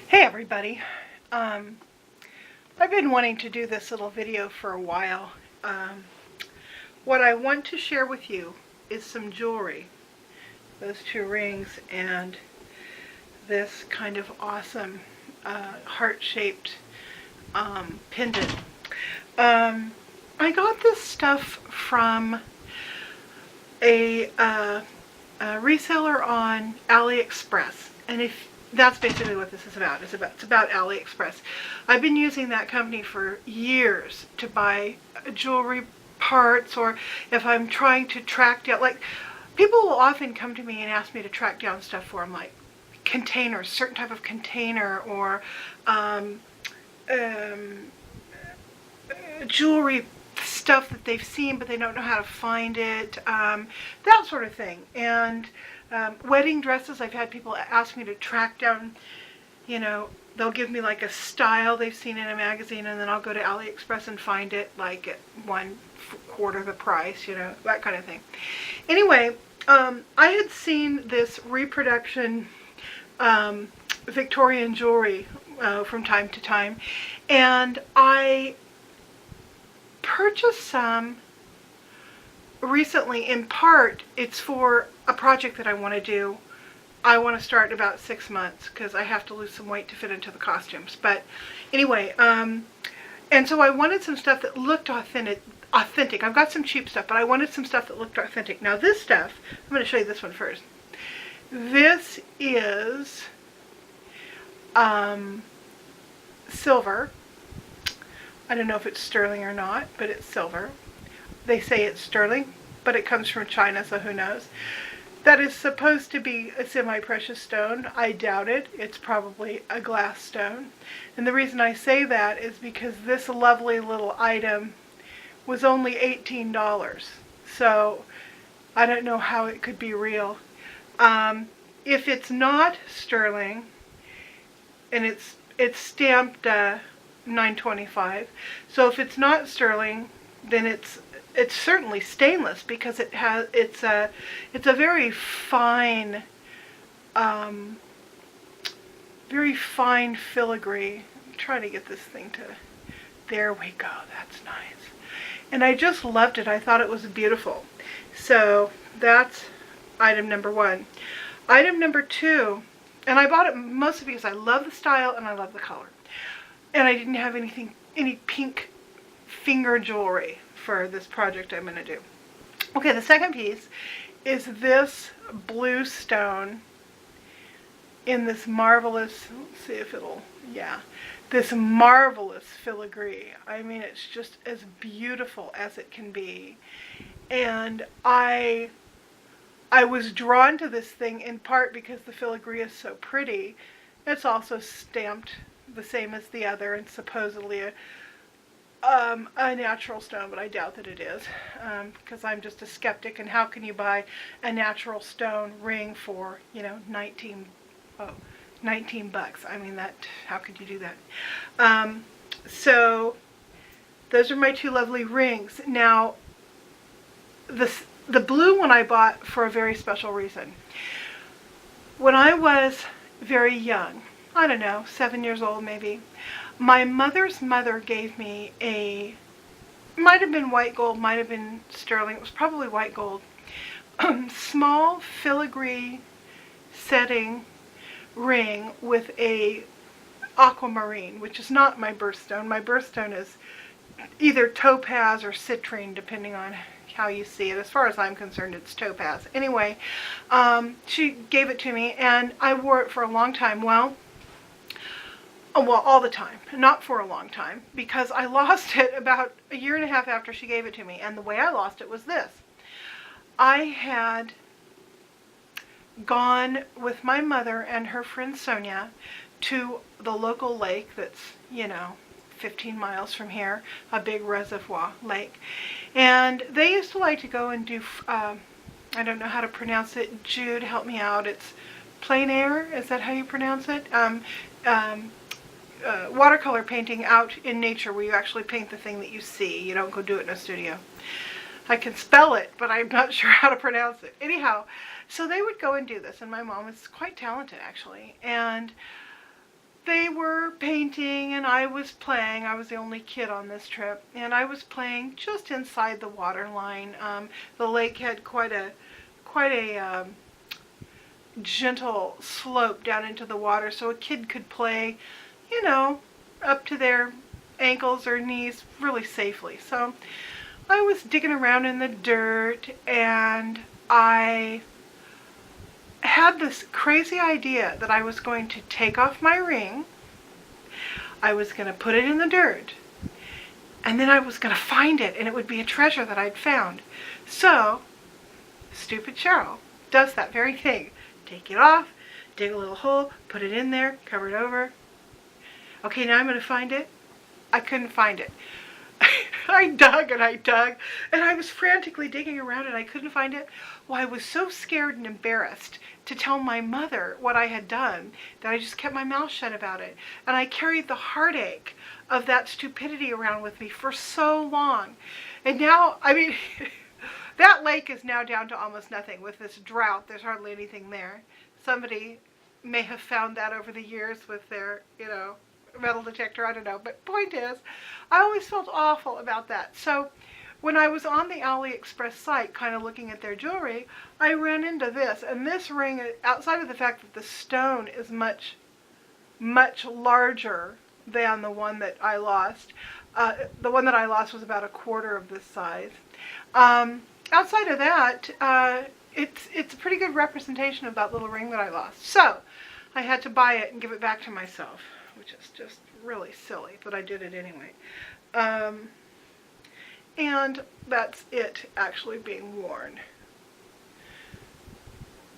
Hey everybody, I've been wanting to do this little video for a while. What I want to share with you is some jewelry, those two rings and this kind of awesome heart-shaped pendant. I got this stuff from a reseller on AliExpress, and if that's basically what this is about. It's about AliExpress. I've been using that company for years to buy jewelry parts, or if I'm trying to track down, like, people will often come to me and ask me to track down stuff for them, like containers, certain type of container, or jewelry stuff that they've seen but they don't know how to find it, that sort of thing. And wedding dresses, I've had people ask me to track down, they'll give me like a style they've seen in a magazine, and then I'll go to AliExpress and find it like at 1/4 the price, that kind of thing. Anyway, I had seen this reproduction Victorian jewelry from time to time, and I purchased some recently. In part, it's for a project that I want to do. I want to start in about 6 months because I have to lose some weight to fit into the costumes. But anyway, and so I wanted some stuff that looked authentic. I've got some cheap stuff, but I wanted some stuff that looked authentic. Now this stuff, I'm going to show you this one first. This is silver. I don't know if it's sterling or not, but it's silver. They say it's sterling, but it comes from China, so who knows. That is supposed to be a semi-precious stone. I doubt it. It's probably a glass stone. And the reason I say that is because this lovely little item was only $18. So I don't know how it could be real. If it's not sterling, and it's stamped $9.25. So if it's not sterling, then it's certainly stainless, because it's a very fine filigree. I'm trying to get this thing to, there we go, that's nice. And I just loved it. I thought it was beautiful. So that's item number one. Item number two, and I bought it mostly because I love the style and I love the color, and I didn't have any pink finger jewelry for this project I'm going to do. Okay, the second piece is this blue stone in this marvelous, let's see if it'll, yeah, this marvelous filigree. I mean, it's just as beautiful as it can be. And I was drawn to this thing in part because the filigree is so pretty. It's also stamped the same as the other, and supposedly a natural stone, but I doubt that it is, because I'm just a skeptic. And how can you buy a natural stone ring for 19 bucks? I mean, that, how could you do that? So those are my two lovely rings. Now the blue one I bought for a very special reason. When I was very young, I don't know, 7 years old maybe, my mother's mother gave me a, might have been white gold, might have been sterling, it was probably white gold, small filigree setting ring with a aquamarine, which is not my birthstone. My birthstone is either topaz or citrine, depending on how you see it. As far as I'm concerned, it's topaz. Anyway, she gave it to me, and I wore it for a long time. Well, all the time, not for a long time, because I lost it about 1.5 years after she gave it to me. And the way I lost it was this. I had gone with my mother and her friend Sonia to the local lake that's, 15 miles from here, a big reservoir lake. And they used to like to go and do, I don't know how to pronounce it. Jude, help me out. It's plein air, is that how you pronounce it? Watercolor painting out in nature, where you actually paint the thing that you see. You don't go do it in a studio. I can spell it, but I'm not sure how to pronounce it. Anyhow, so they would go and do this, and my mom is quite talented, actually. And they were painting and I was playing. I was the only kid on this trip, and I was playing just inside the water line. The lake had quite a gentle slope down into the water, so a kid could play, you know, up to their ankles or knees really safely. So I was digging around in the dirt, and I had this crazy idea that I was going to take off my ring, I was going to put it in the dirt, and then I was going to find it, and it would be a treasure that I'd found. So, stupid Cheryl does that very thing. Take it off, dig a little hole, put it in there, cover it over. Okay, now I'm going to find it. I couldn't find it. I dug and I dug, and I was frantically digging around and I couldn't find it. Well, I was so scared and embarrassed to tell my mother what I had done that I just kept my mouth shut about it. And I carried the heartache of that stupidity around with me for so long. And now, I mean, that lake is now down to almost nothing. With this drought, there's hardly anything there. Somebody may have found that over the years with their, you know, metal detector, I don't know. But point is, I always felt awful about that. So when I was on the AliExpress site kind of looking at their jewelry, I ran into this. And this ring, outside of the fact that the stone is much, much larger than the one that I lost, the one that I lost was about a quarter of this size. Outside of that, it's a pretty good representation of that little ring that I lost. So I had to buy it and give it back to myself, which is just really silly, but I did it anyway. And that's it actually being worn.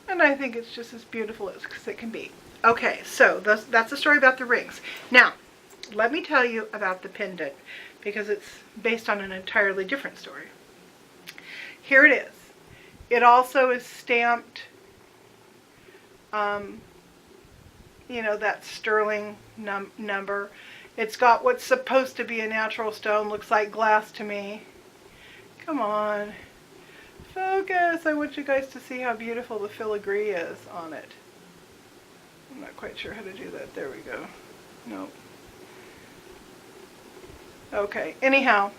And I think it's just as beautiful as it can be. Okay, so that's the story about the rings. Now, let me tell you about the pendant, because it's based on an entirely different story. Here it is. It also is stamped, you know, that sterling number. It's got what's supposed to be a natural stone, looks like glass to me. Come on. Focus. I want you guys to see how beautiful the filigree is on it. I'm not quite sure how to do that. There we go. Nope. Okay, anyhow.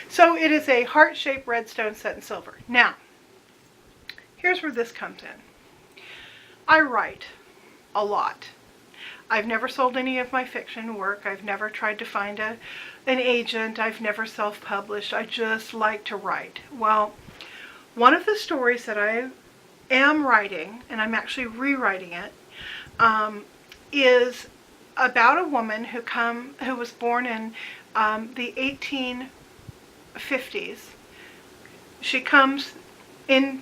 So it is a heart-shaped red stone set in silver. Now, here's where this comes in. I write a lot. I've never sold any of my fiction work. I've never tried to find an agent. I've never self-published. I just like to write. Well, one of the stories that I am writing, and I'm actually rewriting it, is about a woman who was born in the 1850s. She comes in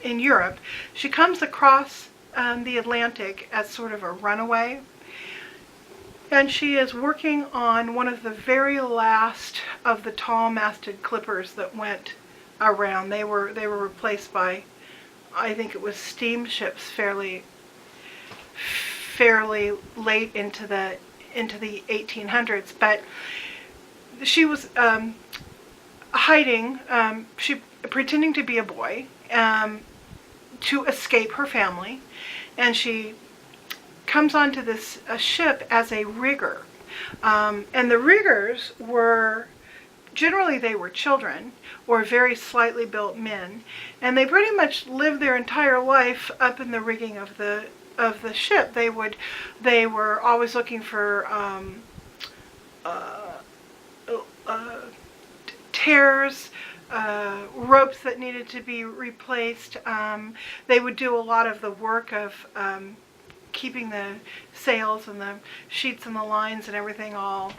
Europe. She comes across the Atlantic as sort of a runaway, and she is working on one of the very last of the tall-masted clippers that went around. They were replaced by, I think it was steamships, fairly late into the 1800s. But she was hiding, pretending to be a boy, to escape her family, and she comes onto this ship as a rigger, and the riggers were generally they were children or very slightly built men, and they pretty much lived their entire life up in the rigging of the ship. They were always looking for tears, ropes that needed to be replaced. They would do a lot of the work of keeping the sails and the sheets and the lines and everything all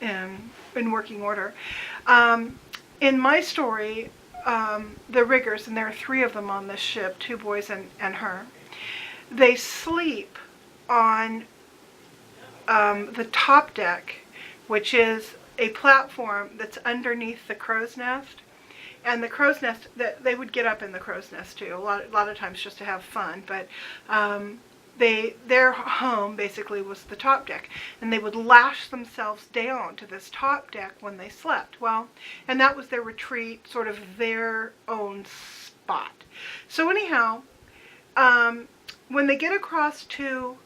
in working order. In my story, the riggers, and there are 3 of them on this ship, 2 boys and her, they sleep on the top deck, which is a platform that's underneath the crow's nest. And the crow's nest, they would get up in the crow's nest too, a lot of times just to have fun, but their home basically was the top deck, and they would lash themselves down to this top deck when they slept. Well, and that was their retreat, sort of their own spot. So anyhow, when they get across to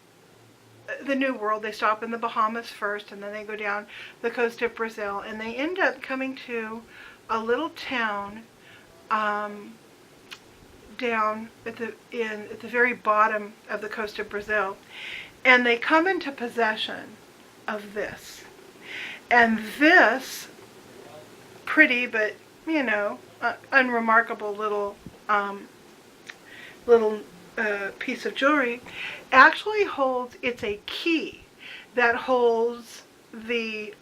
the New World. They stop in the Bahamas first, and then they go down the coast of Brazil, and they end up coming to a little town down at the very bottom of the coast of Brazil, and they come into possession of this. And this pretty but unremarkable little piece of jewelry actually holds, it's a key that holds the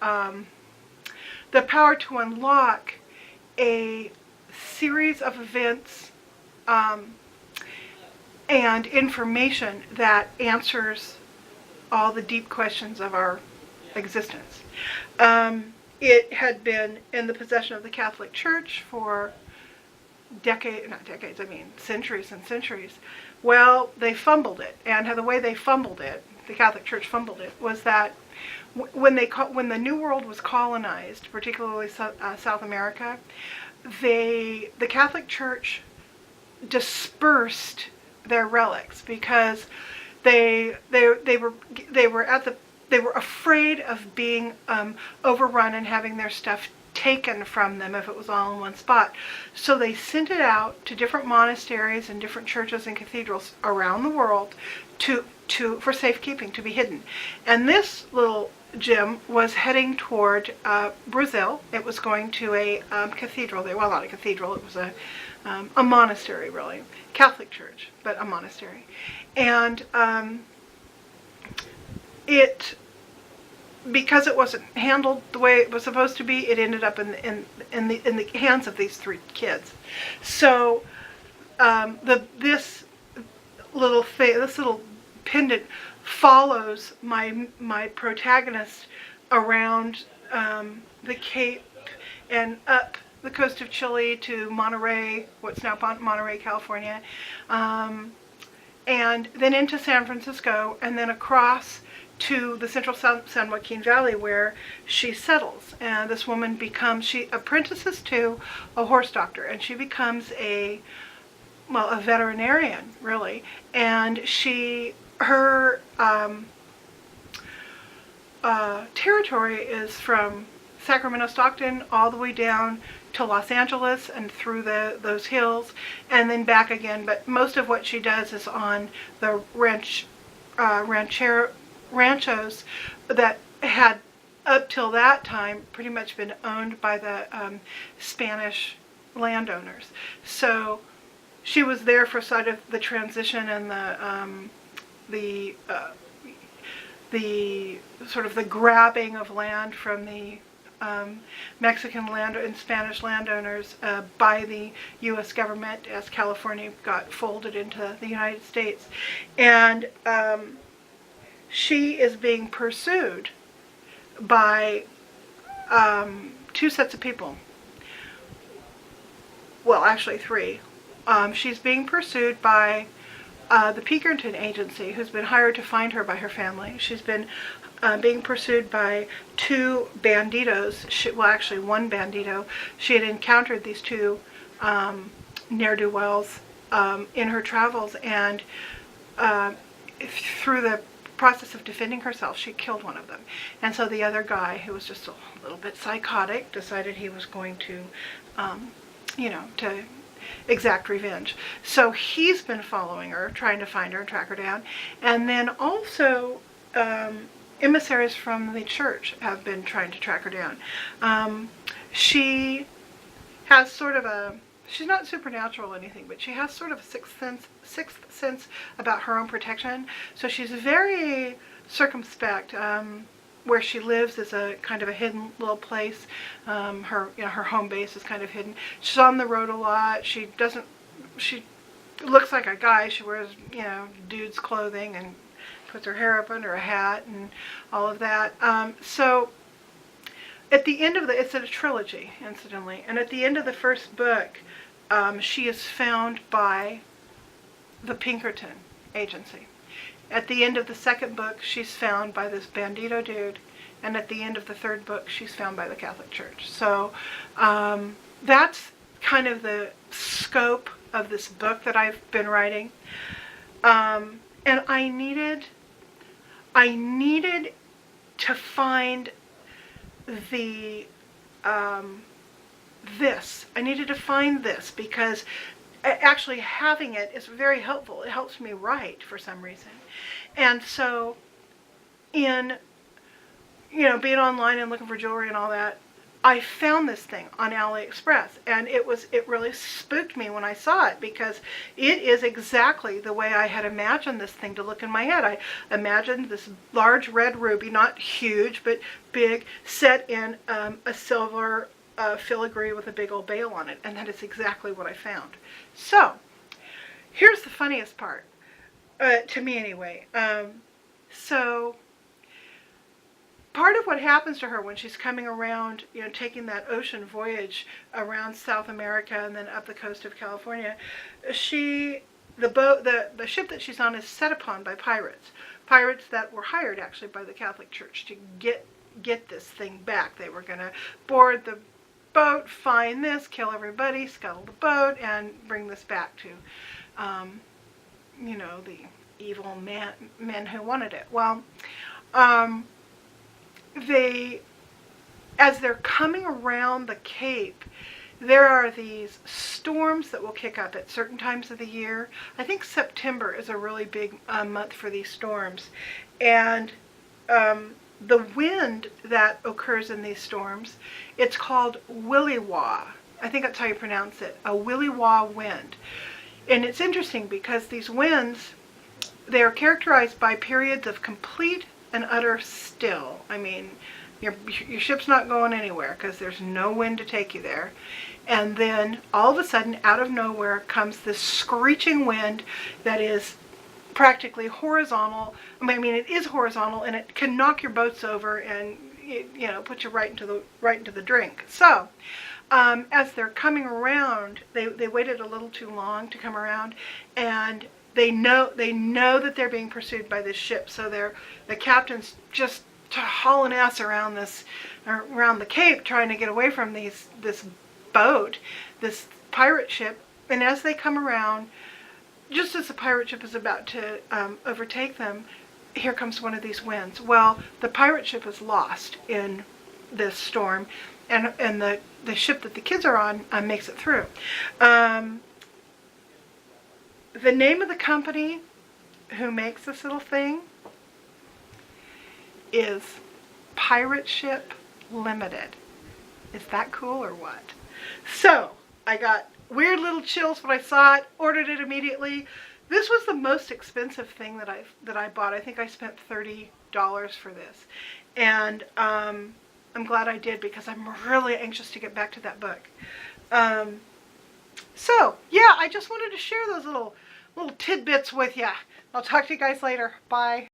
power to unlock a series of events and information that answers all the deep questions of our existence. It had been in the possession of the Catholic Church for centuries and centuries. Well, they fumbled it, and the way they fumbled it, the Catholic Church fumbled it, was that when the New World was colonized, particularly South America, the Catholic Church dispersed their relics because they were afraid of being overrun and having their stuff taken from them if it was all in one spot. So they sent it out to different monasteries and different churches and cathedrals around the world for safekeeping, to be hidden. And this little gem was heading toward Brazil. It was going to a cathedral there. Well, not a cathedral. It was a monastery, really. Catholic church, but a monastery. And because it wasn't handled the way it was supposed to be, it ended up in the hands of these three kids. So this little pendant follows my protagonist around the Cape and up the coast of Chile to Monterey, what's now Monterey, California, and then into San Francisco, and then across to the central San Joaquin Valley, where she settles. And this woman she apprentices to a horse doctor, and she becomes a veterinarian, really. And her territory is from Sacramento, Stockton, all the way down to Los Angeles and through those hills, and then back again. But most of what she does is on the ranchos that had, up till that time, pretty much been owned by the Spanish landowners. So she was there for sort of the transition and the sort of the grabbing of land from the Mexican and Spanish landowners by the U.S. government as California got folded into the United States. And she is being pursued by two sets of people. Well, actually three. She's being pursued by the Pinkerton agency, who's been hired to find her by her family. She's been being pursued by two banditos. Actually one bandito. She had encountered these two ne'er-do-wells in her travels, and through the process of defending herself, she killed one of them. And so the other guy, who was just a little bit psychotic, decided he was going to, to exact revenge. So he's been following her, trying to find her and track her down. And then also emissaries from the church have been trying to track her down. She has sort of she's not supernatural or anything, but she has sort of a sixth sense about her own protection. So she's very circumspect. Where she lives is a kind of a hidden little place. Her home base is kind of hidden. She's on the road a lot. She looks like a guy. She wears dude's clothing and puts her hair up under a hat and all of that. So at the end of it's a trilogy, incidentally, and at the end of the first book, she is found by the Pinkerton agency. At the end of the second book, she's found by this bandito dude, and at the end of the third book, she's found by the Catholic Church. So that's kind of the scope of this book that I've been writing. And I I needed to find the this. I needed to find this because actually having it is very helpful. It helps me write for some reason. And so in, being online and looking for jewelry and all that, I found this thing on AliExpress, and it really spooked me when I saw it, because it is exactly the way I had imagined this thing to look in my head. I imagined this large red ruby, not huge, but big, set in a silver filigree with a big old bail on it, and that is exactly what I found. So, here's the funniest part, to me anyway. So, part of what happens to her when she's coming around, taking that ocean voyage around South America and then up the coast of California, the ship that she's on is set upon by pirates that were hired actually by the Catholic Church to get this thing back. They were going to board the boat, find this, kill everybody, scuttle the boat, and bring this back to, the evil men who wanted it. Well, as they're coming around the Cape, there are these storms that will kick up at certain times of the year. I think September is a really big month for these storms. And the wind that occurs in these storms, it's called willy-wah. I think that's how you pronounce it, a willy-wah wind. And it's interesting because these winds, they are characterized by periods of complete and utter still. I mean, your ship's not going anywhere because there's no wind to take you there. And then all of a sudden, out of nowhere, comes this screeching wind that is practically horizontal. I mean, it is horizontal, and it can knock your boats over and put you right into the drink. So, as they're coming around, they waited a little too long to come around, and they know that they're being pursued by this ship. So the captain's just hauling ass around the Cape, trying to get away from this boat, this pirate ship. And as they come around, just as the pirate ship is about to overtake them, here comes one of these winds. Well, the pirate ship is lost in this storm, and the ship that the kids are on makes it through. The name of the company who makes this little thing is Pirate Ship Limited. Is that cool or what? So, I got weird little chills when I saw it, ordered it immediately. This was the most expensive thing that I bought. I think I spent $30 for this. And I'm glad I did, because I'm really anxious to get back to that book. So, yeah, I just wanted to share those little tidbits with you. I'll talk to you guys later. Bye.